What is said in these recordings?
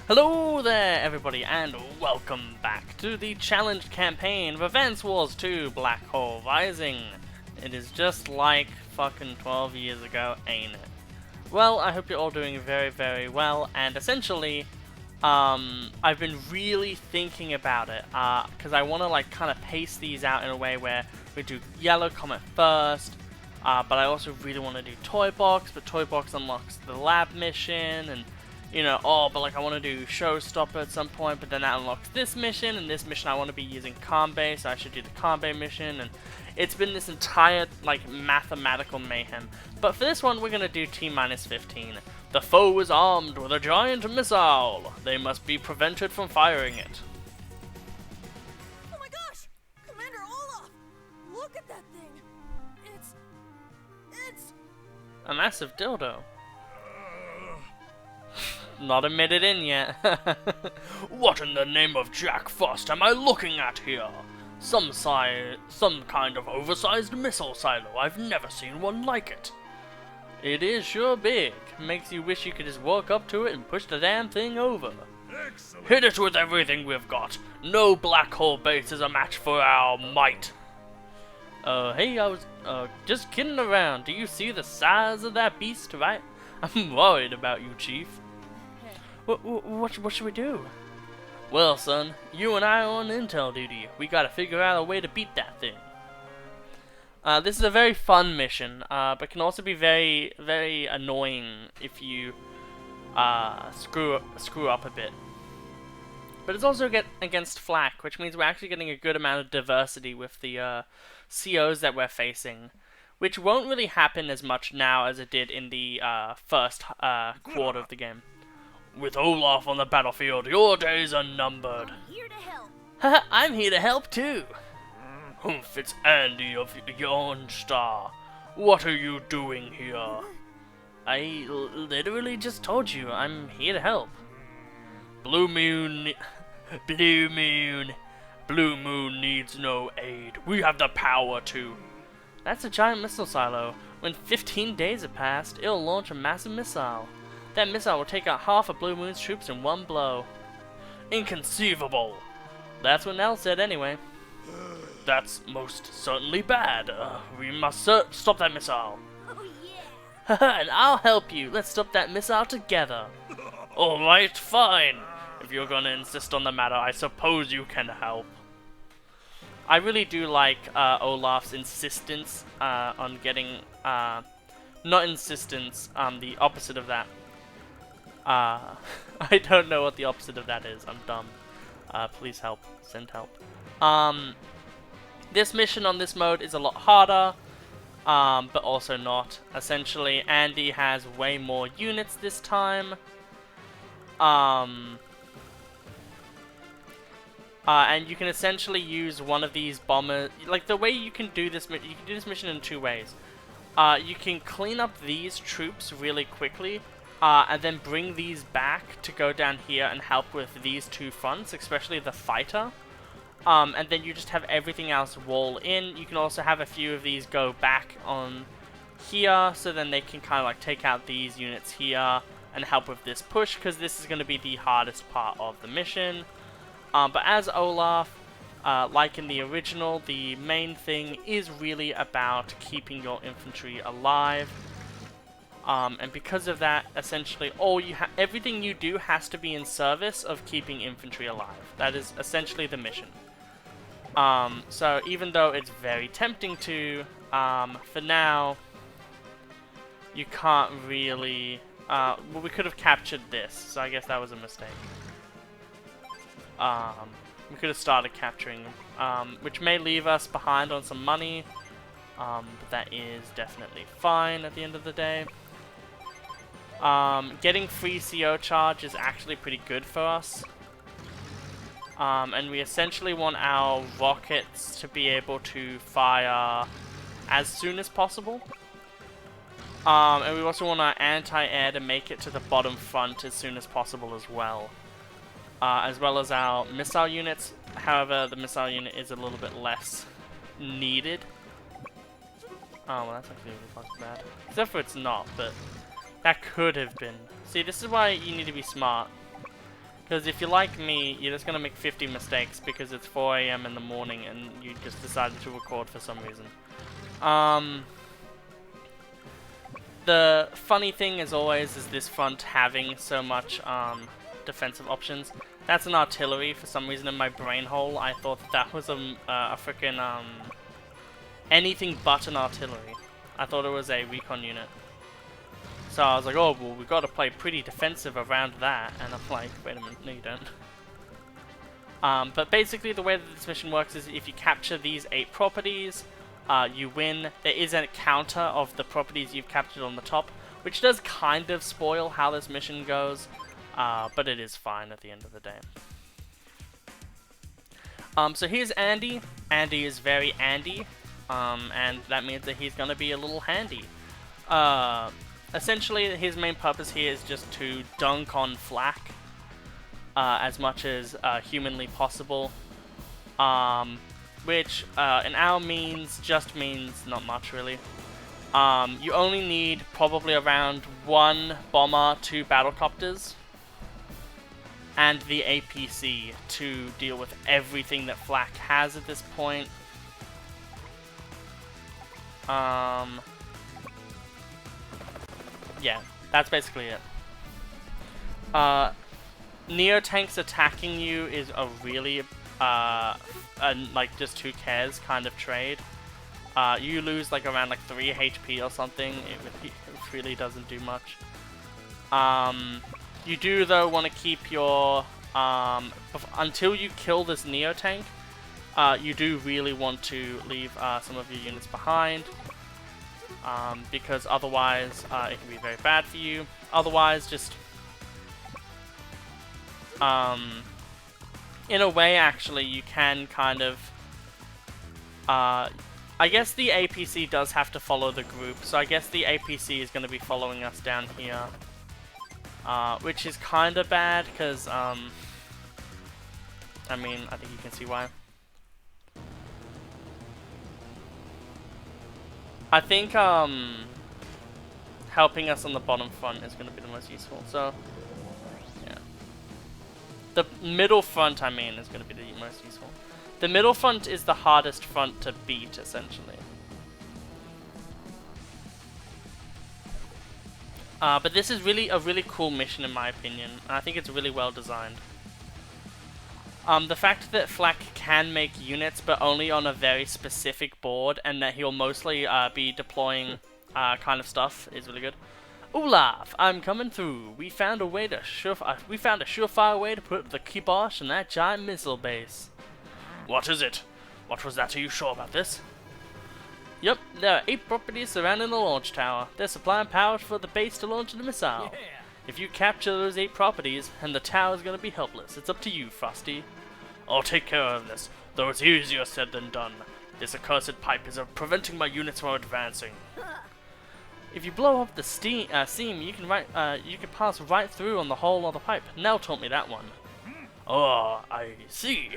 Hello there everybody and welcome back to the challenge campaign of Advance Wars 2 Black Hole Rising. It is just like fucking 12 years ago, ain't it? Well, I hope you're all doing very well, and essentially I've been really thinking about it because I want to like kind of pace these out in a way where we do Yellow Comet first, but I also really want to do Toy Box, but Toy Box unlocks the lab mission, and you know, but like I want to do Showstopper at some point, but then that unlocks this mission, and this mission I want to be using Kanbei, so I should do the Kanbei mission, and it's been this entire, like, mathematical mayhem. But for this one, we're going to do T-15. The foe is armed with a giant missile. They must be prevented from firing it. Oh my gosh! Commander Olaf! Look at that thing! It's... A massive dildo. Not admitted in yet. What in the name of Jack Frost am I looking at here? Some kind of oversized missile silo. I've never seen one like it. It is sure big. Makes you wish you could just walk up to it and push the damn thing over. Excellent. Hit it with everything we've got. No black hole base is a match for our might. Hey, I was just kidding around. Do you see the size of that beast, right? I'm worried about you, Chief. What should we do? Well, son, you and I are on intel duty. We gotta figure out a way to beat that thing. This is a very fun mission, but can also be very annoying if you screw up a bit. But it's also against flak, which means we're actually getting a good amount of diversity with the COs that we're facing, which won't really happen as much now as it did in the first quarter of the game. With Olaf on the battlefield, your days are numbered. I'm here to help. Haha, I'm here to help too. Humph, it's Andy of Yarnstar. What are you doing here? I literally just told you, I'm here to help. Blue Moon needs no aid. We have the power to. That's a giant missile silo. When 15 days have passed, it'll launch a massive missile. That missile will take out half of Blue Moon's troops in one blow. Inconceivable! That's what Nell said anyway. That's most certainly bad. We must stop that missile. Oh yeah! And I'll help you. Let's stop that missile together. Alright, fine. If you're gonna insist on the matter, I suppose you can help. I really do like Olaf's insistence on getting... not insistence, the opposite of that. I don't know what the opposite of that is. I'm dumb. Please help. Send help. This mission on this mode is a lot harder, but also not. Essentially, Andy has way more units this time. And you can essentially use one of these bombers. Like, the way you can do this, you can do this mission in two ways. You can clean up these troops really quickly, and then bring these back to go down here and help with these two fronts, especially the fighter. And then you just have everything else wall in. You can also have a few of these go back on here, so then they can kind of like take out these units here and help with this push, because this is going to be the hardest part of the mission. But as Olaf, like in the original, the main thing is really about keeping your infantry alive. And because of that, essentially, everything you do has to be in service of keeping infantry alive. That is essentially the mission. So even though it's very tempting to, for now, you can't really... well, we could have captured this, so I guess that was a mistake. We could have started capturing, which may leave us behind on some money, but that is definitely fine at the end of the day. Getting free CO charge is actually pretty good for us. And we essentially want our rockets to be able to fire as soon as possible. And we also want our anti-air to make it to the bottom front as soon as possible as well as our missile units. However, the missile unit is a little bit less needed. Oh, well, that's actually really fucking bad. Except for it's not, but that could have been. See, this is why you need to be smart. Because if you're like me, you're just gonna make 50 mistakes because it's 4 AM in the morning and you just decided to record for some reason. The funny thing, as always, is this front having so much defensive options. That's an artillery. For some reason in my brain hole, I thought that was a freaking anything but an artillery. I thought it was a recon unit. So I was like, oh, well, we've got to play pretty defensive around that. And I'm like, wait a minute, no you don't. But basically the way that this mission works is if you capture these 8 properties, you win. There is a counter of the properties you've captured on the top, which does kind of spoil how this mission goes, but it is fine at the end of the day. So here's Andy. Andy is very Andy, and that means that he's going to be a little handy. Essentially, his main purpose here is just to dunk on flak as much as humanly possible. Which in our means just means not much really. You only need probably around 1 bomber, 2 battlecopters, and the APC to deal with everything that flak has at this point. Yeah, that's basically it. Neo tanks attacking you is a really like just who cares kind of trade. You lose like around like 3 HP or something. It really doesn't do much. You do though want to keep your until you kill this Neo tank. You do really want to leave some of your units behind, because otherwise it can be very bad for you. Otherwise, just in a way, actually, you can kind of... I guess the APC does have to follow the group, so I guess the APC is going to be following us down here. Which is kind of bad, because, I mean, I think you can see why. I think, helping us on the bottom front is going to be the most useful, so... The middle front, I mean, is going to be the most useful. The middle front is the hardest front to beat, essentially. But this is really a really cool mission, in my opinion. And I think it's really well designed. The fact that Flak can make units, but only on a very specific board, and that he'll mostly be deploying kind of stuff, is really good. Olaf, I'm coming through. We found a surefire way to put the kibosh on that giant missile base. What is it? What was that? Are you sure about this? Yep, there are 8 properties surrounding the launch tower. They're supplying power for the base to launch the missile. Yeah. If you capture those 8 properties, and the tower's gonna be helpless. It's up to you, Frosty. I'll take care of this, though it's easier said than done. This accursed pipe is preventing my units from advancing. If you blow up the seam, you can pass right through on the hole of the pipe. Nell taught me that one. Oh, I see.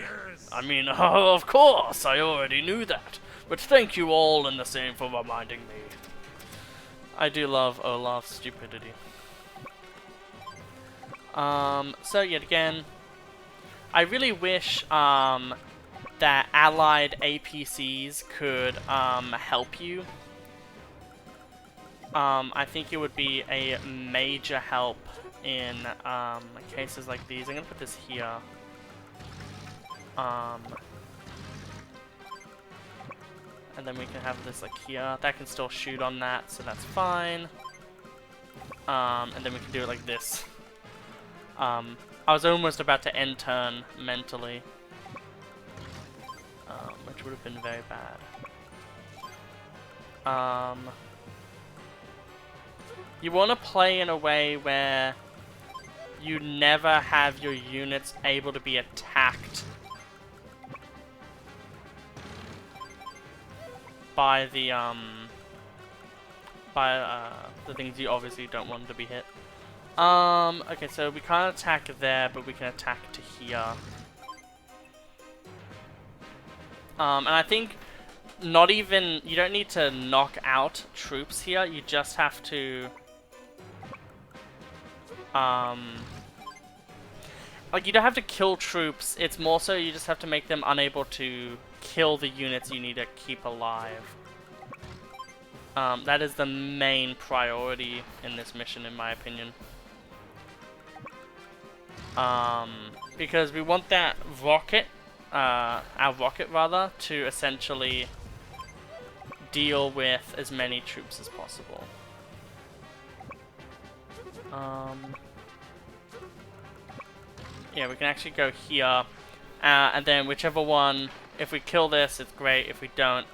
I mean, of course, I already knew that. But thank you all in the same for reminding me. I do love Olaf's stupidity. So yet again, I really wish that allied APCs could help you. I think it would be a major help in cases like these. I'm gonna put this here. And then we can have this like here. That can still shoot on that, so that's fine. And then we can do it like this. I was almost about to end turn mentally, which would have been very bad. You want to play in a way where you never have your units able to be attacked by the things you obviously don't want to be hit. Okay, so we can't attack there, but we can attack to here. And I think not even, you don't need to knock out troops here, you just have to like, you don't have to kill troops. It's more so you just have to make them unable to kill the units you need to keep alive. That is the main priority in this mission, in my opinion. Because we want that rocket, our rocket rather, to essentially deal with as many troops as possible. Yeah, we can actually go here, and then whichever one, if we kill this, it's great. If we don't,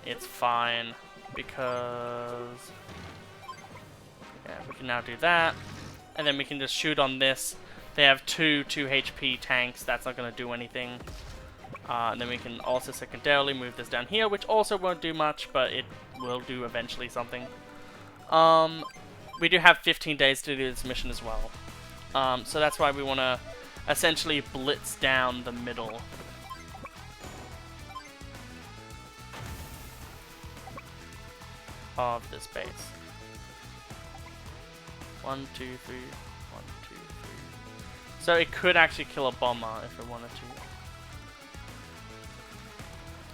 it's fine, because yeah, we can now do that, and then we can just shoot on this. They have two HP tanks. That's not going to do anything. And then we can also secondarily move this down here, which also won't do much, but it will do eventually something. We do have 15 days to do this mission as well. So that's why we want to essentially blitz down the middle. Of this base. 1, 2, 3, 1, 2, 3. So it could actually kill a bomber if it wanted to.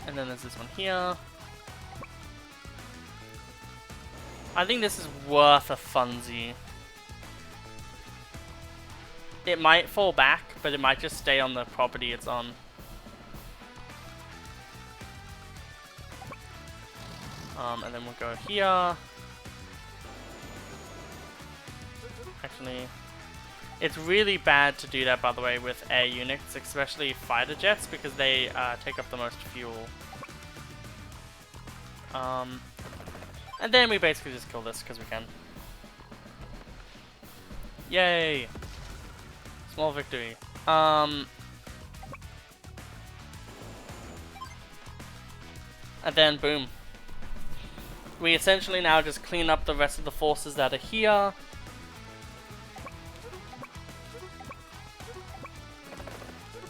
And then there's this one here. I think this is worth a funzie. It might fall back, but it might just stay on the property it's on. And then we'll go here. Actually, it's really bad to do that, by the way, with air units, especially fighter jets, because they take up the most fuel. And then we basically just kill this because we can. Yay! Small victory. And then boom. We essentially now just clean up the rest of the forces that are here.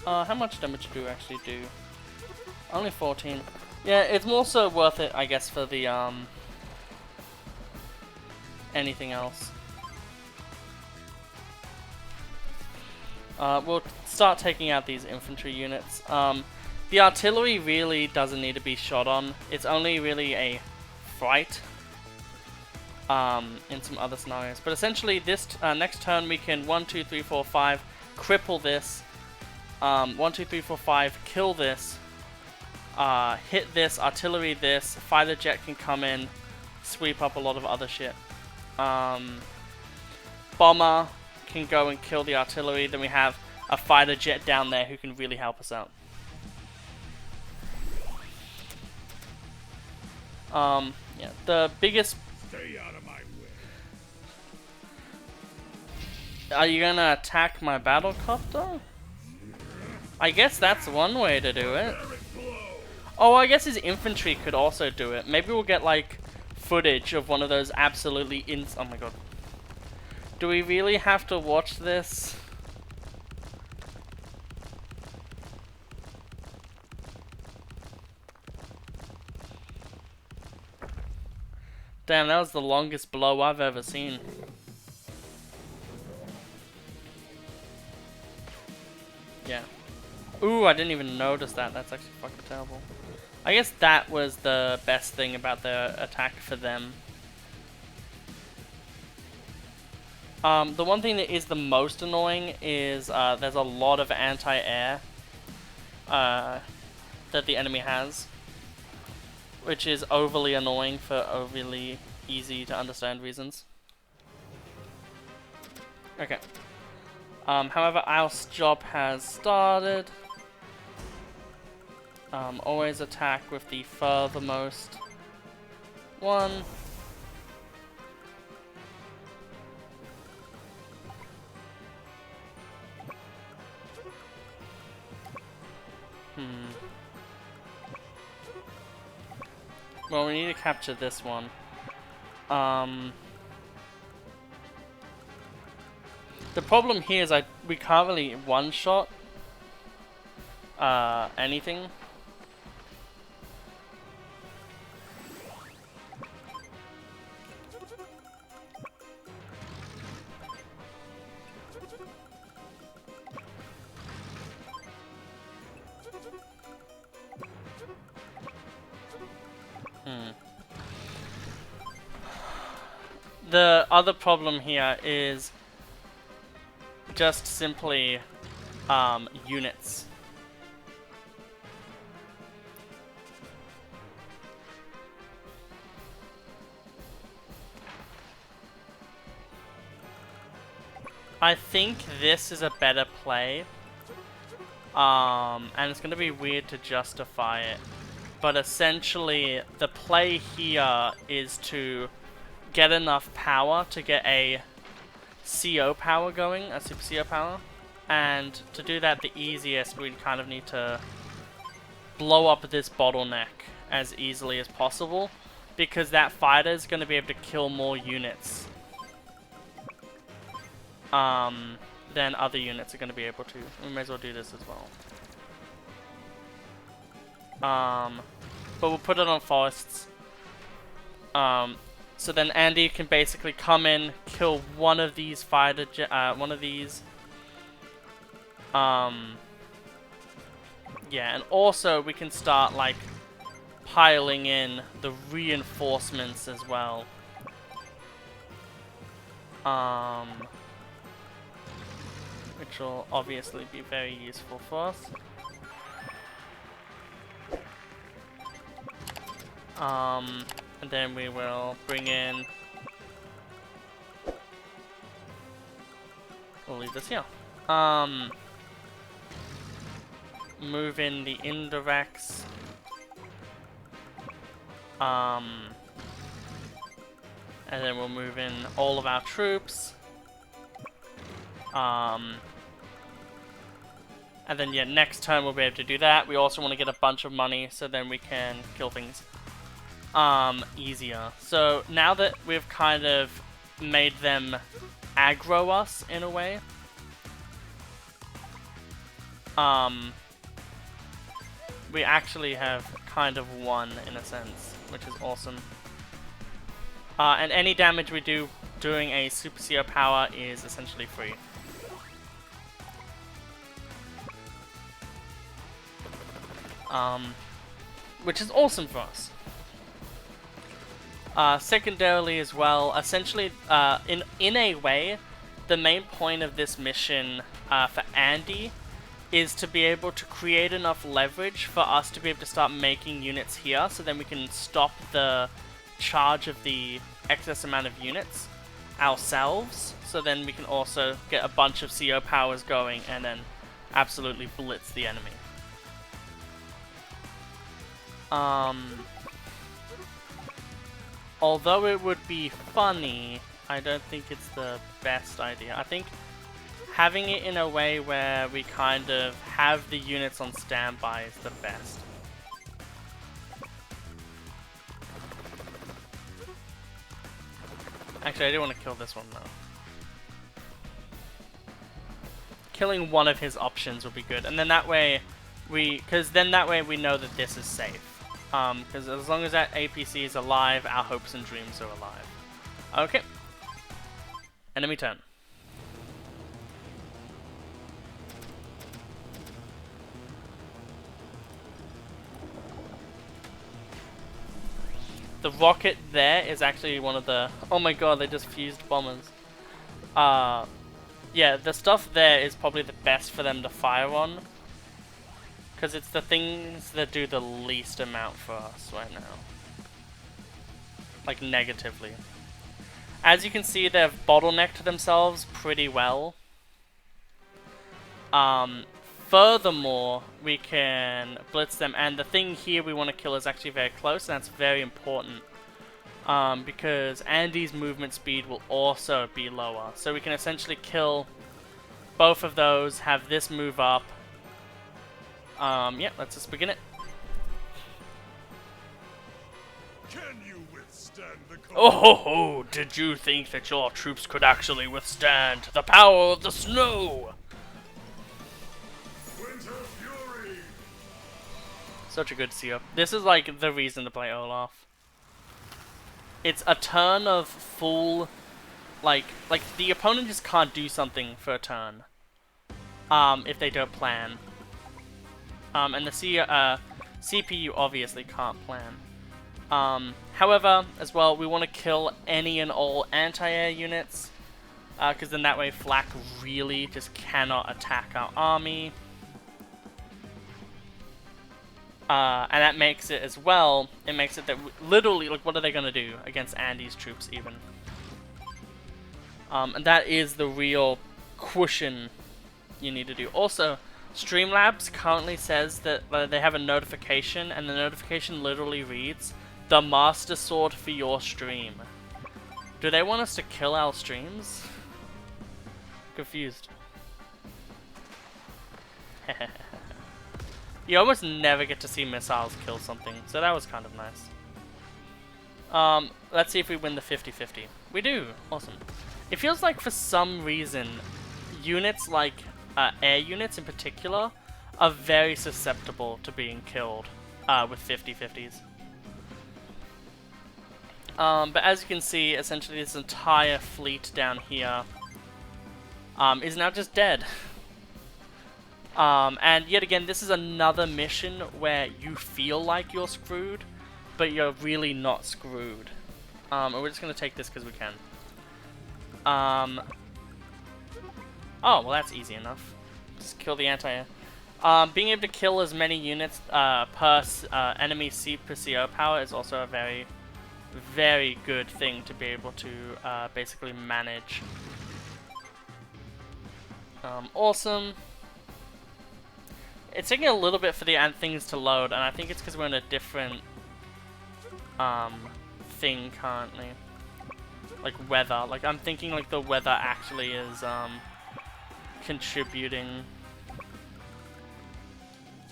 How much damage do we actually do? Only 14. Yeah, it's more so worth it, I guess, for the anything else. We'll start taking out these infantry units. The artillery really doesn't need to be shot on. It's only really a fright in some other scenarios. But essentially, this next turn we can 1, 2, 3, 4, 5 cripple this. 1, 2, 3, 4, 5 kill this. Hit this, artillery this. Fighter jet can come in, sweep up a lot of other shit. Bomber can go and kill the artillery. Then we have a fighter jet down there who can really help us out. Yeah, the biggest... Stay out of my way. Are you gonna attack my battlecopter? I guess that's one way to do it. Oh, I guess his infantry could also do it. Maybe we'll get, like, footage of one of those absolutely oh my god. Do we really have to watch this? Damn, that was the longest blow I've ever seen. Yeah. Ooh, I didn't even notice that. That's actually fucking terrible. I guess that was the best thing about the attack for them. The one thing that is the most annoying is there's a lot of anti-air that the enemy has, which is overly annoying for overly easy to understand reasons. Okay. However, our job has started. Always attack with the furthermost one. Well, we need to capture this one. The problem here is we can't really one-shot anything. The other problem here is just simply units. I think this is a better play. And it's going to be weird to justify it. But essentially, the play here is to get enough power to get a CO power going, a Super CO power. And to do that the easiest, we'd kind of need to blow up this bottleneck as easily as possible. Because that fighter is going to be able to kill more units than other units are going to be able to. We may as well do this as well. But we'll put it on forests. So then Andy can basically come in, kill one of these fighter, yeah, and also we can start like piling in the reinforcements as well. Which will obviously be very useful for us. And then we will bring in... We'll leave this here. Move in the indirects. And then we'll move in all of our troops. And then, yeah, next turn we'll be able to do that. We also want to get a bunch of money so then we can kill things easier. So now that we've kind of made them aggro us in a way, we actually have kind of won in a sense, which is awesome. And any damage we do doing a Super CO power is essentially free. Which is awesome for us. Secondarily as well, essentially, in a way, the main point of this mission for Andy is to be able to create enough leverage for us to be able to start making units here, so then we can stop the charge of the excess amount of units ourselves, so then we can also get a bunch of CO powers going and then absolutely blitz the enemy. Although it would be funny, I don't think it's the best idea. I think having it in a way where we kind of have the units on standby is the best. Actually, I do want to kill this one though. Killing one of his options will be good, and then that way we know that this is safe. Because as long as that APC is alive, our hopes and dreams are alive. Okay. Enemy turn. The rocket there is actually one of the... Oh my god, they just fused bombers. Yeah, the stuff there is probably the best for them to fire on. Because it's the things that do the least amount for us right now. Like, negatively. As you can see, they've bottlenecked themselves pretty well. Furthermore, we can blitz them. And the thing here we want to kill is actually very close, and that's very important. Because Andy's movement speed will also be lower. So we can essentially kill both of those, have this move up. Yeah, let's just begin it. Can you withstand the cold? Oh ho ho! Did you think that your troops could actually withstand the power of the snow? Winter Fury! Such a good CO. This is like the reason to play Olaf. It's a turn of full, like the opponent just can't do something for a turn. If they don't plan. And the CPU obviously can't plan. However, as well, we want to kill any and all anti-air units, because then that way flak really just cannot attack our army. And that makes it as well, it makes it that literally, like, what are they going to do against Andy's troops even? And that is the real cushion you need to do. Also, Streamlabs currently says that they have a notification, and the notification literally reads, "The Master Sword for your stream." Do they want us to kill our streams? Confused. You almost never get to see missiles kill something, so that was kind of nice. Let's see if we win the 50-50. We do! Awesome. It feels like for some reason, units like air units in particular are very susceptible to being killed with 50-50s. But as you can see, essentially this entire fleet down here is now just dead. And yet again, this is another mission where you feel like you're screwed, but you're really not screwed. And we're just going to take this because we can. Oh, well that's easy enough. Just kill the anti-air. Being able to kill as many units per enemy seat per CO power is also a very, very good thing to be able to basically manage. Awesome. It's taking a little bit for the things to load, and I think it's because we're in a different thing currently. Like weather. Like I'm thinking like the weather actually is contributing.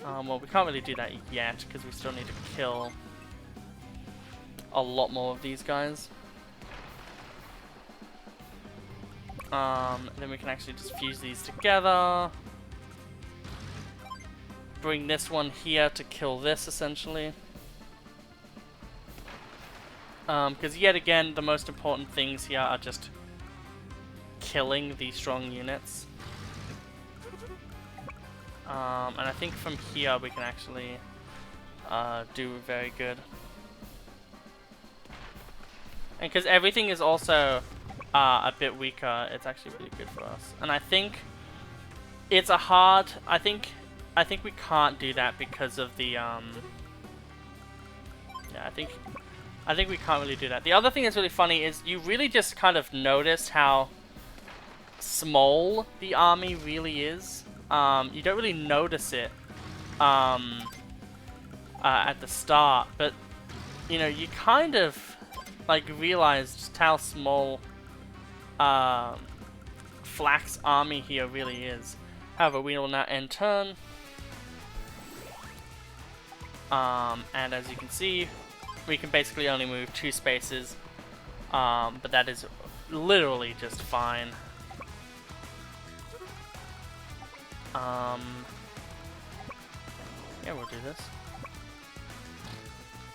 Well, we can't really do that yet because we still need to kill a lot more of these guys. Then we can actually just fuse these together. Bring this one here to kill this, essentially. Because yet again, the most important things here are just killing these strong units. And I think from here we can actually do very good. And because everything is also a bit weaker, it's actually really good for us. And I think it's a hard... I think we can't do that because of the yeah, I think we can't really do that. The other thing that's really funny is you really just kind of notice how small the army really is. You don't really notice it at the start, but you know, you kind of like realize just how small Flak's army here really is. However, we will now end turn. And as you can see, we can basically only move 2 spaces, but that is literally just fine. Yeah, we'll do this.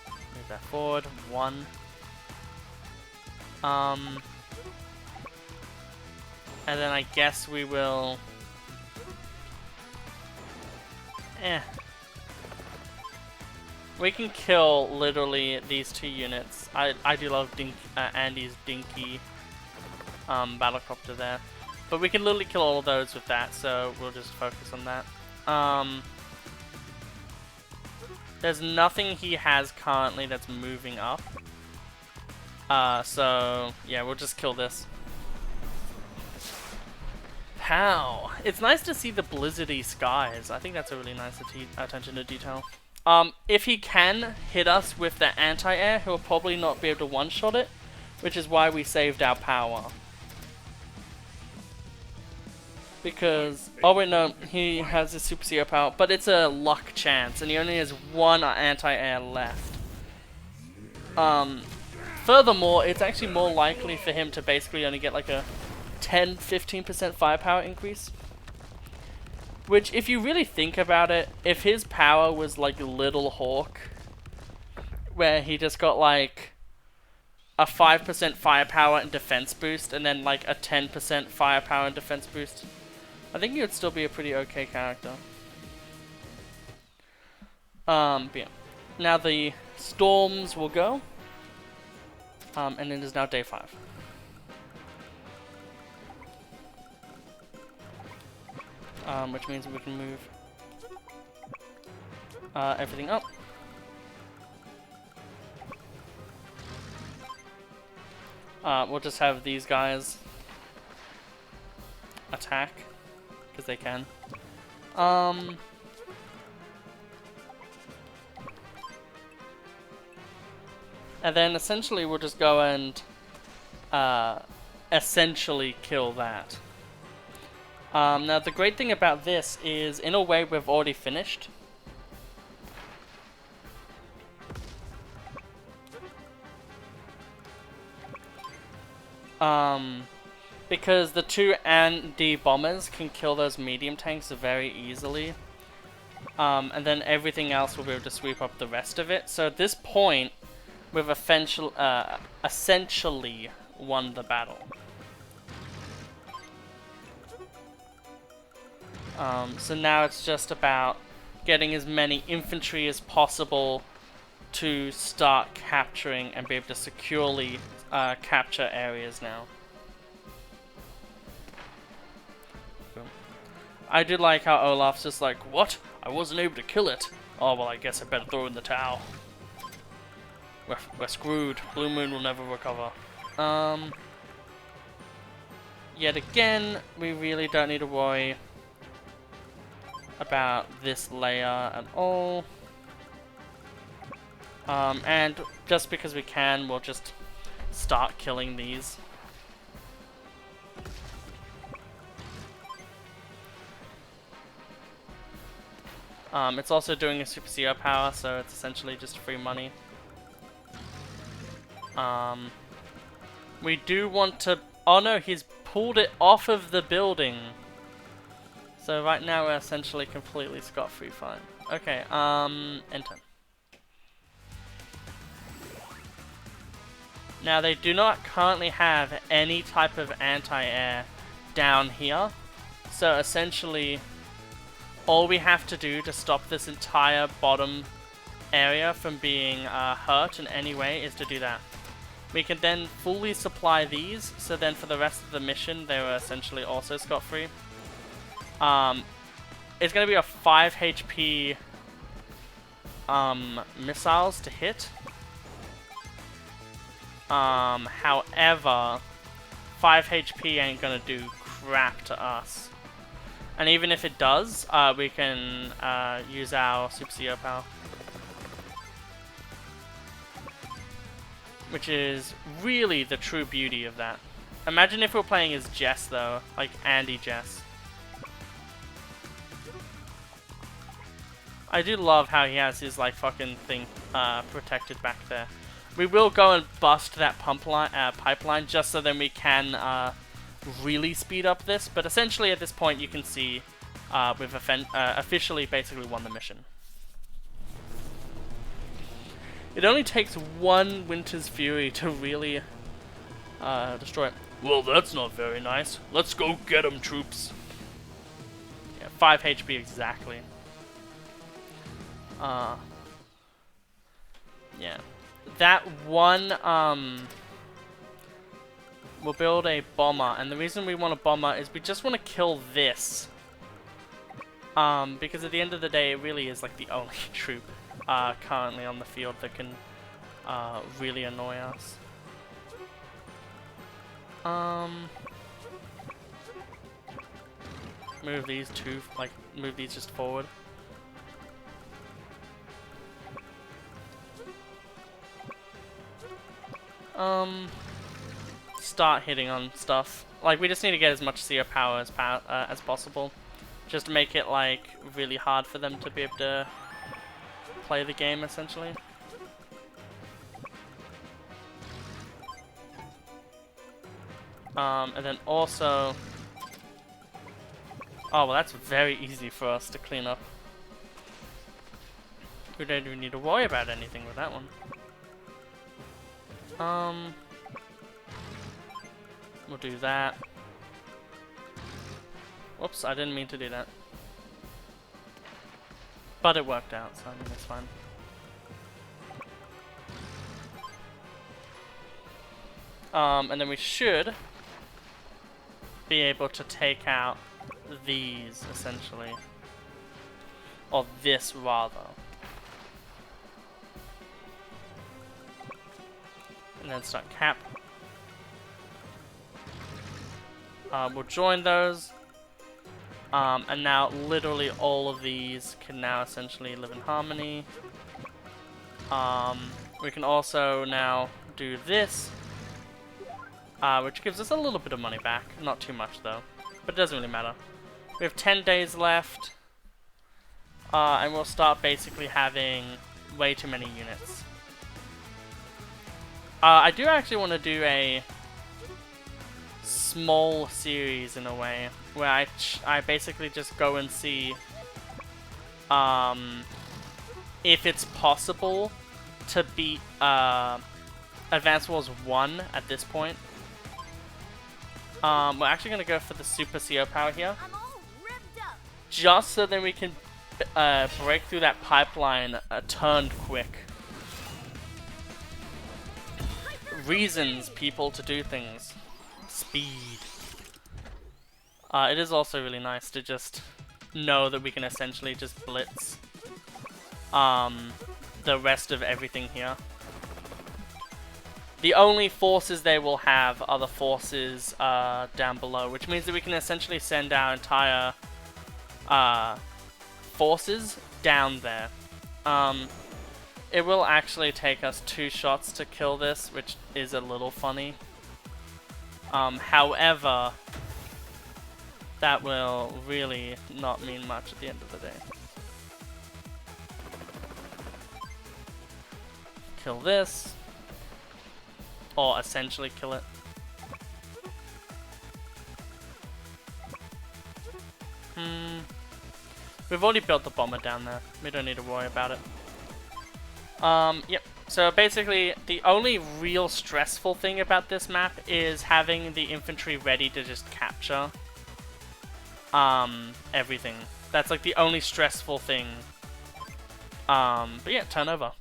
Move that forward, 1. And then I guess we will... We can kill literally these 2 units. I do love Andy's dinky battlecopter there. But we can literally kill all of those with that, so we'll just focus on that. There's nothing he has currently that's moving up. So, yeah, we'll just kill this. Pow! It's nice to see the blizzardy skies. I think that's a really nice attention to detail. If he can hit us with the anti-air, he'll probably not be able to one-shot it, which is why we saved our power. Because, oh wait, no, he has his Super CO power, but it's a luck chance, and he only has 1 anti-air left. Furthermore, it's actually more likely for him to basically only get like a 10-15% firepower increase. Which, if you really think about it, if his power was like Little Hawk, where he just got like a 5% firepower and defense boost, and then like a 10% firepower and defense boost, I think he would still be a pretty okay character. But yeah. Now the storms will go. And it is now day 5. Which means we can move everything up. We'll just have these guys attack, because they can. And then essentially we'll just go and essentially kill that. Now the great thing about this is, in a way, we've already finished. Because the 2 Andy bombers can kill those medium tanks very easily. And then everything else will be able to sweep up the rest of it. So at this point, we've essentially won the battle. So now it's just about getting as many infantry as possible to start capturing and be able to securely capture areas now. Boom. I do like how Olaf's just like, what? I wasn't able to kill it. Oh, well, I guess I better throw in the towel. We're screwed. Blue Moon will never recover. Yet again, we really don't need to worry about this layer at all. And just because we can, we'll just start killing these. It's also doing a Super CO power, so it's essentially just free money. We do want to... Oh no, he's pulled it off of the building. So right now we're essentially completely scot-free fine. Okay, enter. Now they do not currently have any type of anti-air down here. So essentially, all we have to do to stop this entire bottom area from being hurt in any way is to do that. We can then fully supply these, so then for the rest of the mission they were essentially also scot-free. It's going to be a 5 HP missiles to hit. However, 5 HP ain't going to do crap to us. And even if it does, we can use our Super CO power. Which is really the true beauty of that. Imagine if we were playing as Jess though, like Andy Jess. I do love how he has his like fucking thing protected back there. We will go and bust that pipeline just so then we can really speed up this. But essentially at this point you can see we've officially basically won the mission. It only takes one Winter's Fury to really destroy it. Well, that's not very nice. Let's go get him, troops. Yeah, 5 HP exactly. Yeah. That one, we'll build a bomber, and the reason we want a bomber is we just want to kill this. Because at the end of the day, it really is like the only troop currently on the field that can really annoy us. Move these two, like, move these just forward. Start hitting on stuff. Like, we just need to get as much CO power as possible. Just to make it, like, really hard for them to be able to play the game, essentially. And then also... Oh, well, that's very easy for us to clean up. We don't even need to worry about anything with that one. We'll do that. Whoops, I didn't mean to do that. But it worked out, so I mean, it's fine. And then we should be able to take out these, essentially. Or this, rather. And then start cap. We'll join those. And now literally all of these can now essentially live in harmony. We can also now do this, which gives us a little bit of money back. Not too much though, but it doesn't really matter. We have 10 days left, and we'll start basically having way too many units. I do actually want to do a small series in a way, where I basically just go and see if it's possible to beat Advance Wars 1 at this point. We're actually going to go for the Super CO power here, I'm all ripped up. just so then we can break through that pipeline turned quick. Reasons people to do things. Speed. It is also really nice to just know that we can essentially just blitz the rest of everything here. The only forces they will have are the forces down below, which means that we can essentially send our entire forces down there. It will actually take us 2 shots to kill this, which is a little funny. However, that will really not mean much at the end of the day. Kill this. Or essentially kill it. We've already built the bomber down there. We don't need to worry about it. Yep. So basically, the only real stressful thing about this map is having the infantry ready to just capture everything. That's like the only stressful thing. But yeah, turn over.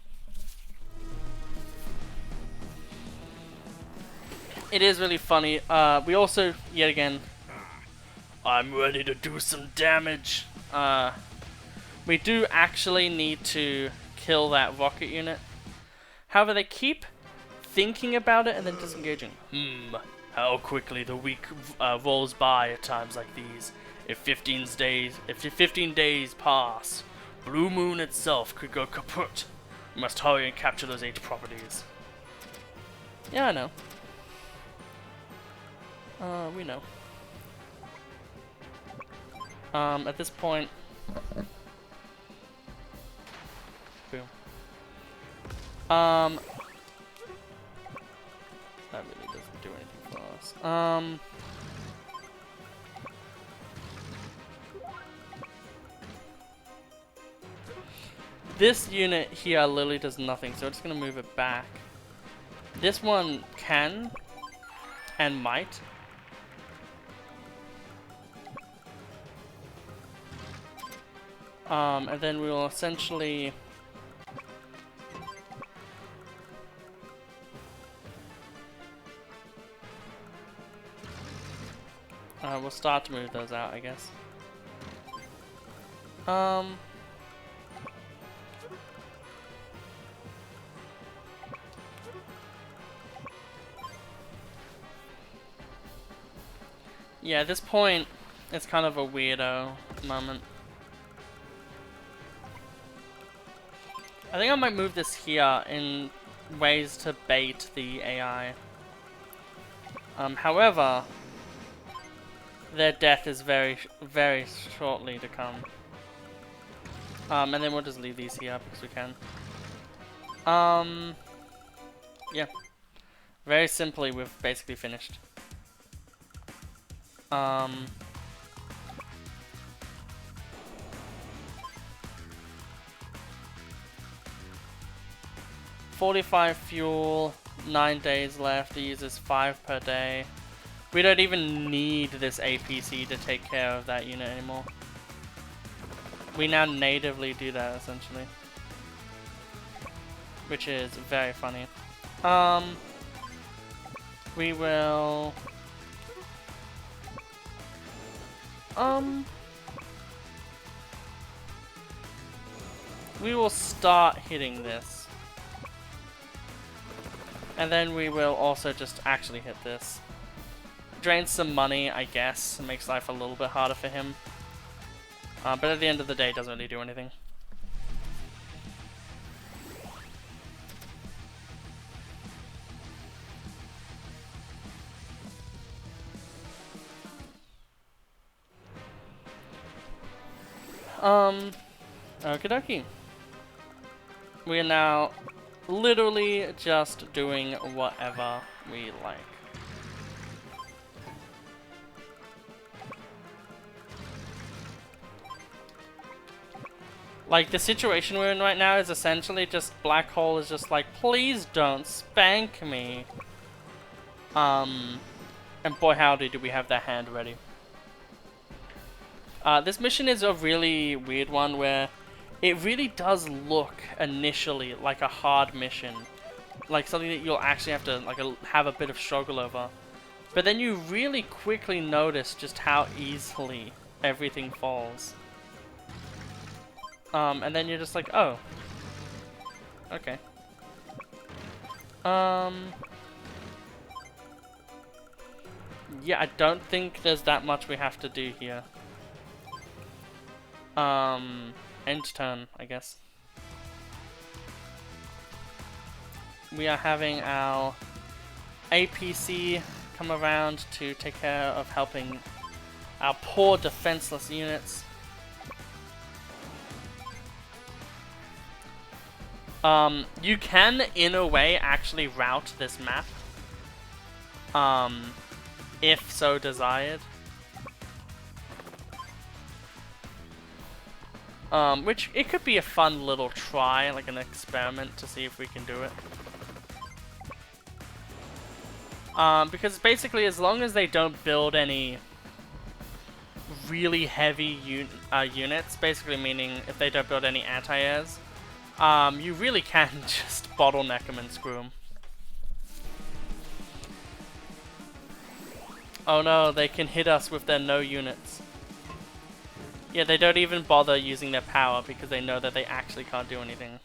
It is really funny. We also, yet again, I'm ready to do some damage. We do actually need to kill that rocket unit. However, they keep thinking about it and then disengaging. How quickly the week rolls by at times like these. If 15 days pass, Blue Moon itself could go kaput. We must hurry and capture those 8 properties. Yeah, I know. We know. At this point... Boom. That really doesn't do anything for us. This unit here literally does nothing, so I'm just gonna move it back. This one can and might. And then we will essentially we'll start to move those out, I guess. Yeah, at this point, it's kind of a weirdo moment. I think I might move this here in ways to bait the AI. However, their death is very, very shortly to come. And then we'll just leave these here because we can. Yeah. Very simply, we've basically finished. 45 fuel, 9 days left, he uses 5 per day. We don't even need this APC to take care of that unit anymore. We now natively do that, essentially. Which is very funny. we will... we will start hitting this. And then we will also just actually hit this. Drains some money, I guess. It makes life a little bit harder for him. But at the end of the day, it doesn't really do anything. Okie dokie. We are now literally just doing whatever we like. Like, the situation we're in right now is essentially just Black Hole is just like, please don't spank me. And boy howdy do we have that hand ready. This mission is a really weird one where it really does look initially like a hard mission. Like something that you'll actually have to like have a bit of struggle over. But then you really quickly notice just how easily everything falls. And then you're just like, oh. Okay. Yeah, I don't think there's that much we have to do here. End turn, I guess. We are having our APC come around to take care of helping our poor defenseless units. You can, in a way, actually route this map. If so desired. Which, it could be a fun little try, like an experiment to see if we can do it. Because basically, as long as they don't build any really heavy units, basically meaning if they don't build any anti-airs, you really can just bottleneck them and screw them. Oh no, they can hit us with their no units. Yeah, they don't even bother using their power because they know that they actually can't do anything.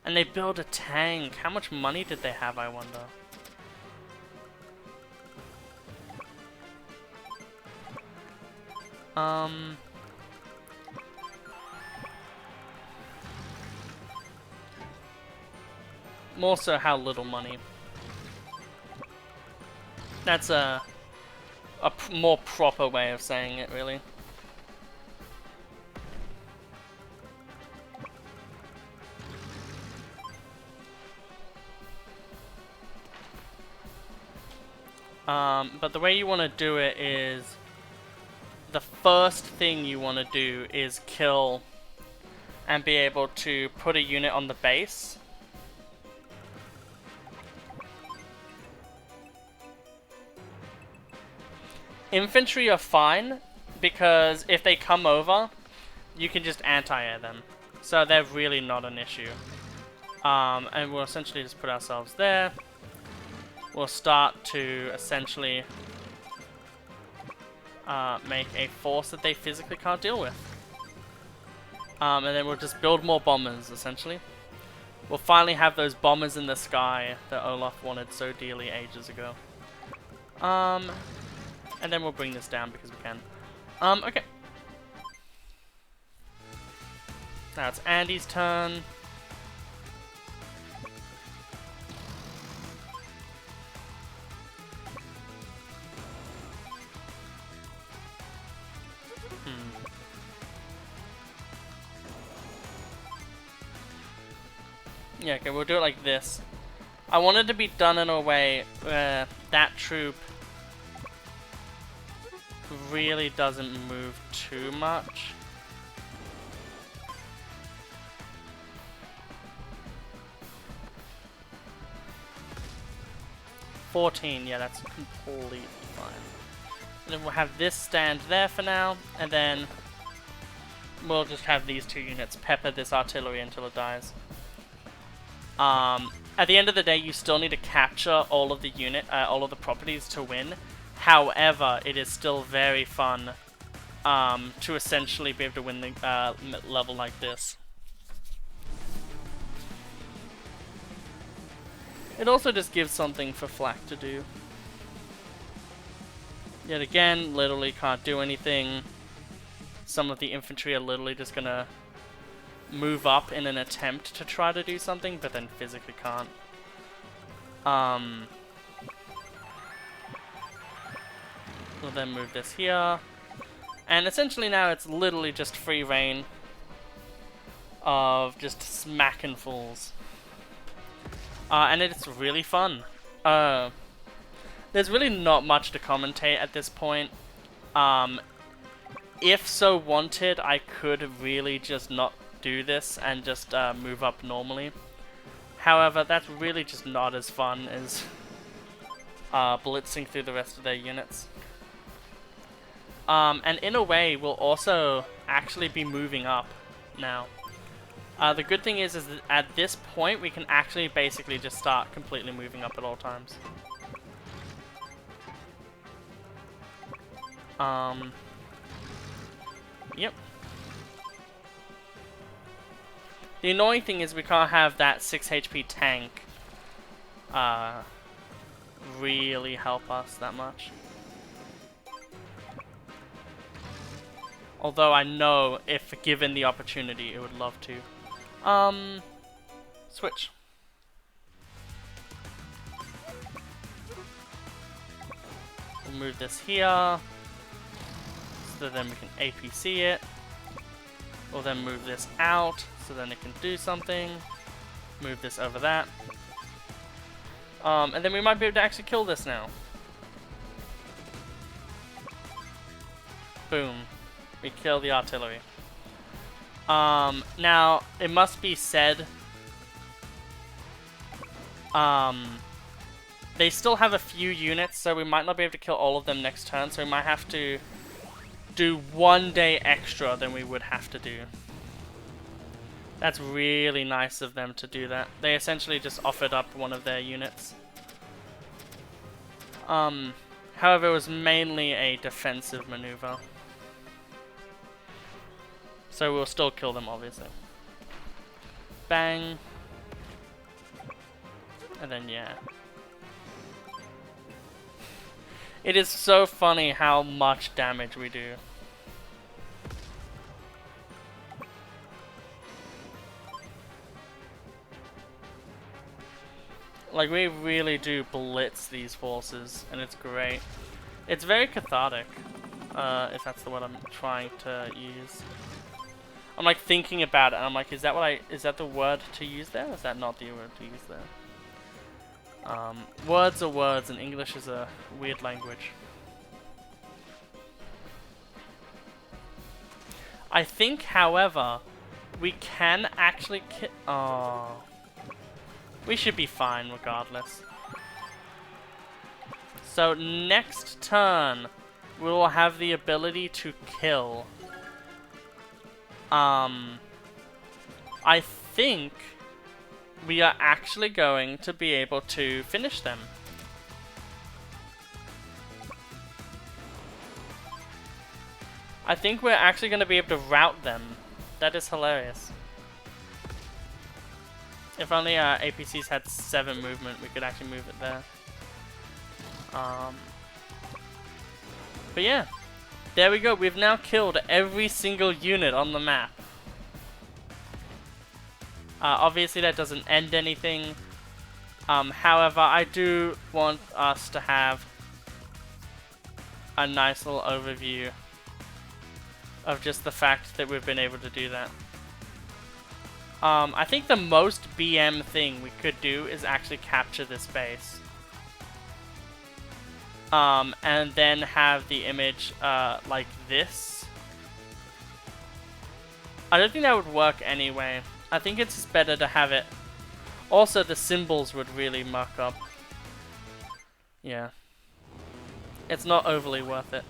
And they build a tank. How much money did they have, I wonder? More so how little money. That's a more proper way of saying it, really. But the way you want to do it is, the first thing you want to do is kill and be able to put a unit on the base. Infantry are fine, because if they come over, you can just anti-air them. So they're really not an issue. And we'll essentially just put ourselves there. We'll start to essentially make a force that they physically can't deal with. And then we'll just build more bombers, essentially. We'll finally have those bombers in the sky that Olaf wanted so dearly ages ago. And then we'll bring this down because we can. Okay. Now it's Andy's turn. Yeah, okay, we'll do it like this. I want it to be done in a way where that troop really doesn't move too much. $14, yeah, that's completely fine. And then we'll have this stand there for now, and then we'll just have these two units pepper this artillery until it dies. at the end of the day, you still need to capture all of the properties to win. However, it is still very fun to essentially be able to win the level like this. It also just gives something for Flak to do. Yet again, literally can't do anything. Some of the infantry are literally just gonna move up in an attempt to try to do something, but then physically can't. We'll then move this here. And essentially now it's literally just free reign of just smacking fools. And it's really fun. There's really not much to commentate at this point. If so wanted, I could really just not do this and just move up normally. However, that's really just not as fun as blitzing through the rest of their units. And in a way, we'll also actually be moving up now. The good thing is that at this point, we can actually basically just start completely moving up at all times. Yep. The annoying thing is we can't have that 6 HP tank really help us that much. Although I know if given the opportunity, it would love to. Switch. We'll move this here. So then we can APC it. We'll then move this out, so then it can do something. Move this over that. And then we might be able to actually kill this now. Boom. We kill the artillery. Now, it must be said, they still have a few units, so we might not be able to kill all of them next turn, so we might have to do 1 day extra than we would have to do. That's really nice of them to do that. They essentially just offered up one of their units. However, it was mainly a defensive maneuver. So we'll still kill them, obviously. Bang. And then, yeah. It is so funny how much damage we do. Like, we really do blitz these forces, and it's great. It's very cathartic, if that's the word I'm trying to use. I'm like thinking about it, and I'm like, is that the word to use there? Or is that not the word to use there? Words are words, and English is a weird language. I think, however, we can actually oh. We should be fine regardless. So next turn, we will have the ability to kill. I think we are actually going to be able to finish them. I think we're actually going to be able to rout them. That is hilarious. If only our APCs had 7 movement, we could actually move it there. But yeah, there we go. We've now killed every single unit on the map. Obviously that doesn't end anything. However, I do want us to have a nice little overview of just the fact that we've been able to do that. I think the most BM thing we could do is actually capture this base. And then have the image like this. I don't think that would work anyway. I think it's just better to have it. Also, the symbols would really muck up. Yeah. It's not overly worth it.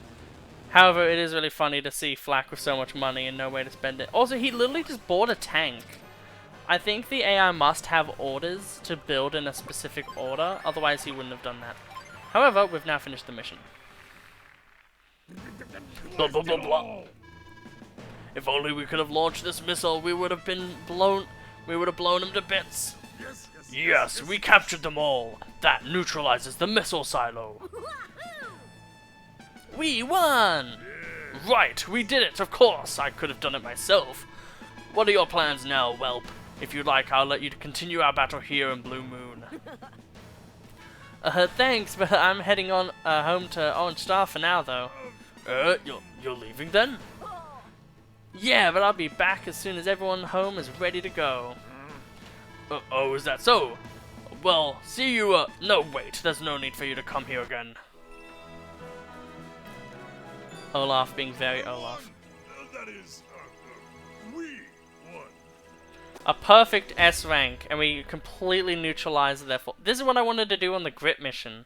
However, it is really funny to see Flak with so much money and no way to spend it. Also, he literally just bought a tank. I think the AI must have orders to build in a specific order, otherwise he wouldn't have done that. However, we've now finished the mission. Blah blah blah blah. If only we could have launched this missile, we would have blown them to bits. Yes, we captured them all. That neutralizes the missile silo. We won! Right, we did it, of course. I could have done it myself. What are your plans now, whelp? If you'd like, I'll let you continue our battle here in Blue Moon. Thanks, but I'm heading on home to Orange Star for now, though. You're leaving then? Yeah, but I'll be back as soon as everyone home is ready to go. Oh, is that so? Well, see you, no, wait, there's no need for you to come here again. Olaf being very Olaf. That is, we won. A perfect S rank, and we completely neutralize their fault. This is what I wanted to do on the Grit mission.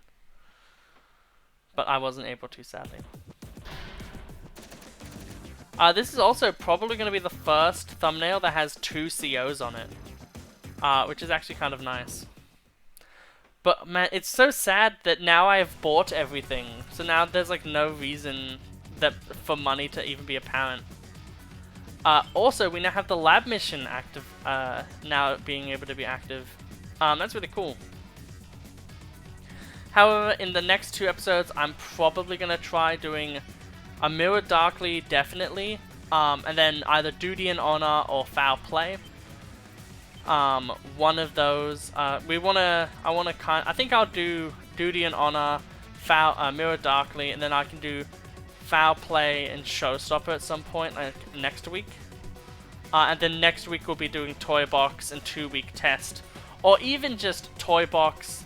But I wasn't able to, sadly. This is also probably going to be the first thumbnail that has 2 COs on it. Which is actually kind of nice. But man, it's so sad that now I have bought everything. So now there's like no reason for money to even be apparent. Also, we now have the lab mission active, now being able to be active. That's really cool. However, in the next 2 episodes, I'm probably going to try doing a Mirror Darkly, definitely, and then either Duty and Honor or Foul Play. One of those. I think I'll do Duty and Honor, Mirror Darkly, and then I can do Foul Play and Showstopper at some point, like next week. And then next week we'll be doing Toy Box and 2-week test, or even just Toy Box,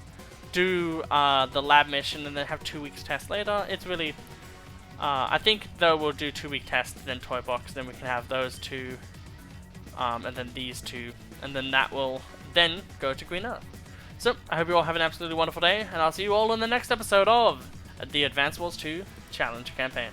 do the lab mission, and then have 2 weeks test later. It's really. I think though we'll do 2-week test, then Toy Box, then we can have those 2, and then these 2. And then that will then go to Green Earth. So, I hope you all have an absolutely wonderful day, and I'll see you all in the next episode of the Advance Wars 2 Challenge Campaign.